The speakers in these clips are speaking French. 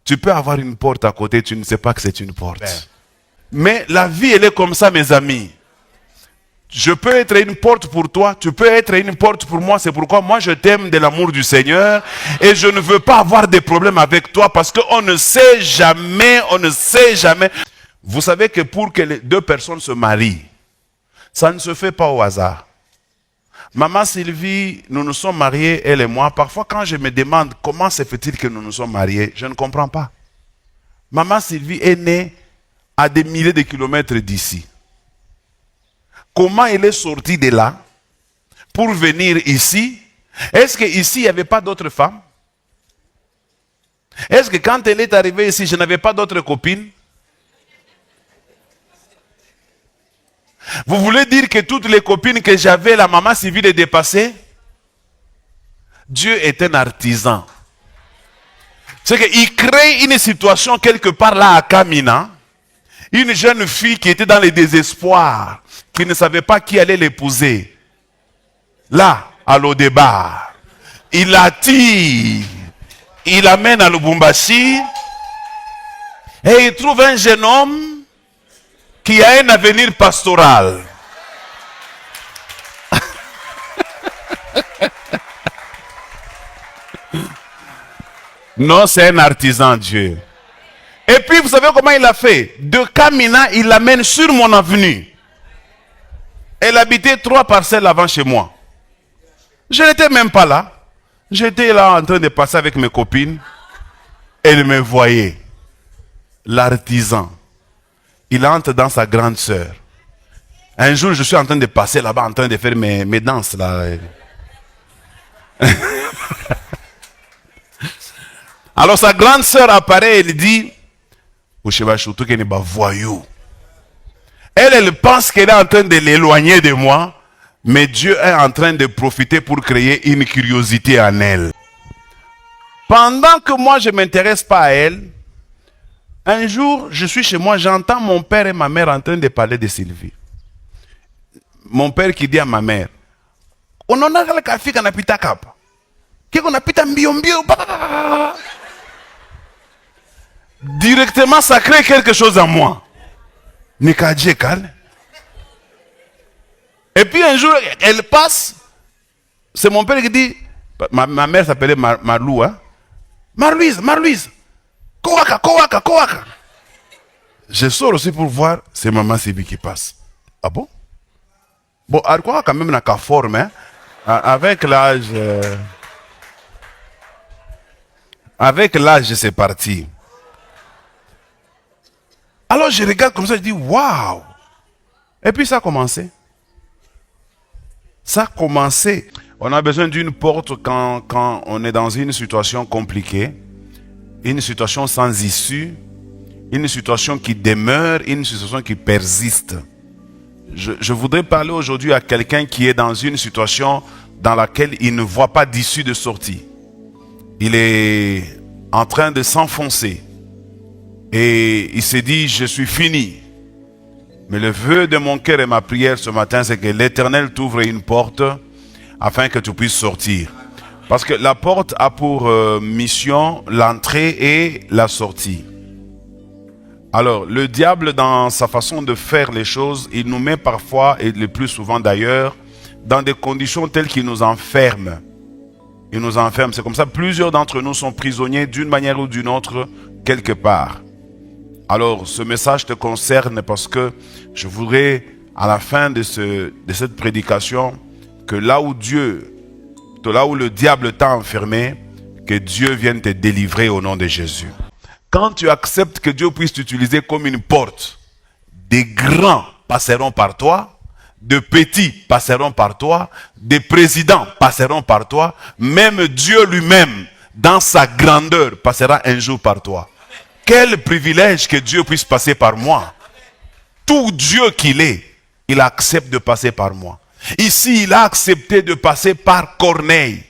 Tu peux avoir une porte à côté, tu ne sais pas que c'est une porte. Mais la vie, elle est comme ça, mes amis. Je peux être une porte pour toi, tu peux être une porte pour moi. C'est pourquoi moi je t'aime de l'amour du Seigneur. Et je ne veux pas avoir des problèmes avec toi parce qu'on ne sait jamais, on ne sait jamais. Vous savez que pour que les deux personnes se marient, ça ne se fait pas au hasard. Maman Sylvie, nous nous sommes mariés, elle et moi. Parfois quand je me demande comment se fait-il que nous nous sommes mariés, je ne comprends pas. Maman Sylvie est née à des milliers de kilomètres d'ici. Comment elle est sortie de là pour venir ici? Est-ce qu'ici, il n'y avait pas d'autres femmes? Est-ce que quand elle est arrivée ici, je n'avais pas d'autres copines? Vous voulez dire que toutes les copines que j'avais, la maman Sylvie les dépassait? Dieu est un artisan. C'est qu'il crée une situation quelque part là à Kamina. Une jeune fille qui était dans le désespoir, qui ne savait pas qui allait l'épouser. Là, à Lodébar, il l'attire, il l'amène à Lubumbashi, et il trouve un jeune homme qui a un avenir pastoral. Non, c'est un artisan, Dieu. Et puis, vous savez comment il a fait? De Kamina, il l'amène sur mon avenue. Elle habitait 3 parcelles avant chez moi. Je n'étais même pas là. J'étais là en train de passer avec mes copines. Elle me voyait. L'artisan. Il entre dans sa grande sœur. Un jour, je suis en train de passer là-bas, en train de faire mes danses là. Alors sa grande sœur apparaît et elle dit, voyou. Elle pense qu'elle est en train de l'éloigner de moi, mais Dieu est en train de profiter pour créer une curiosité en elle. Pendant que moi je ne m'intéresse pas à elle, un jour je suis chez moi, j'entends mon père et ma mère en train de parler de Sylvie. Mon père qui dit à ma mère, on en a le café qu'on a pita cap. Qu'on a pita mbio. Directement, ça crée quelque chose en moi. Et puis un jour, elle passe. C'est mon père qui dit, ma mère s'appelait Marlou. Hein? Marlouise. Kowaka. Je sors aussi pour voir, c'est maman Sylvie qui passe. Ah bon? Bon, elle croit quand même dans la forme. Hein? Avec l'âge. Avec l'âge, c'est parti. Alors je regarde comme ça, je dis waouh! Et puis ça a commencé. Ça a commencé. On a besoin d'une porte quand on est dans une situation compliquée, une situation sans issue, une situation qui demeure, une situation qui persiste. Je voudrais parler aujourd'hui à quelqu'un qui est dans une situation dans laquelle il ne voit pas d'issue de sortie. Il est en train de s'enfoncer. Et il s'est dit, je suis fini. Mais le vœu de mon cœur et ma prière ce matin, c'est que l'Éternel t'ouvre une porte afin que tu puisses sortir. Parce que la porte a pour mission l'entrée et la sortie. Alors, le diable, dans sa façon de faire les choses, il nous met parfois, et le plus souvent d'ailleurs, dans des conditions telles qu'il nous enferme. Il nous enferme. C'est comme ça, plusieurs d'entre nous sont prisonniers d'une manière ou d'une autre, quelque part. Alors, ce message te concerne parce que je voudrais, à la fin de cette prédication, que là où le diable t'a enfermé, que Dieu vienne te délivrer au nom de Jésus. Quand tu acceptes que Dieu puisse t'utiliser comme une porte, des grands passeront par toi, de petits passeront par toi, des présidents passeront par toi, même Dieu lui-même, dans sa grandeur, passera un jour par toi. Quel privilège que Dieu puisse passer par moi. Tout Dieu qu'il est, il accepte de passer par moi. Ici, il a accepté de passer par Corneille.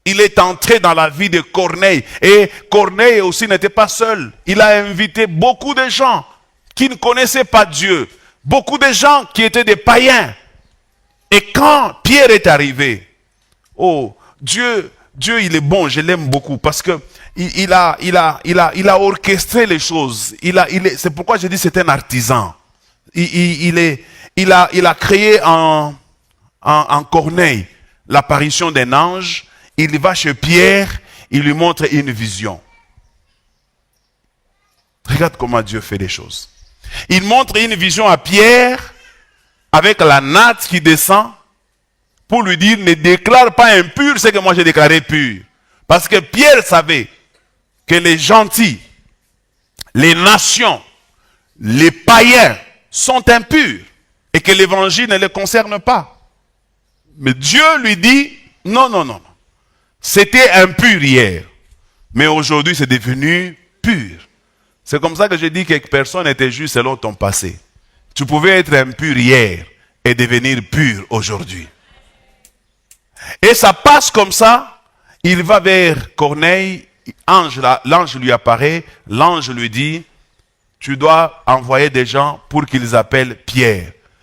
Il est entré dans la vie de Corneille. Et Corneille aussi n'était pas seul. Il a invité beaucoup de gens qui ne connaissaient pas Dieu. Beaucoup de gens qui étaient des païens. Et quand Pierre est arrivé, oh, Dieu, il est bon, je l'aime beaucoup. Parce que il a orchestré les choses. C'est pourquoi je dis c'est un artisan. Il a créé en Corneille l'apparition d'un ange. Il va chez Pierre, il lui montre une vision. Regarde comment Dieu fait les choses. Il montre une vision à Pierre avec la natte qui descend pour lui dire ne déclare pas impur ce que moi j'ai déclaré pur. Parce que Pierre savait que les gentils, les nations, les païens sont impurs et que l'évangile ne les concerne pas. Mais Dieu lui dit non, non, non. C'était impur hier, mais aujourd'hui c'est devenu pur. C'est comme ça que je dis que personne n'était juste selon ton passé. Tu pouvais être impur hier et devenir pur aujourd'hui. Et ça passe comme ça. Il va vers Corneille, l'ange lui apparaît, l'ange lui dit, tu dois envoyer des gens pour qu'ils appellent Pierre.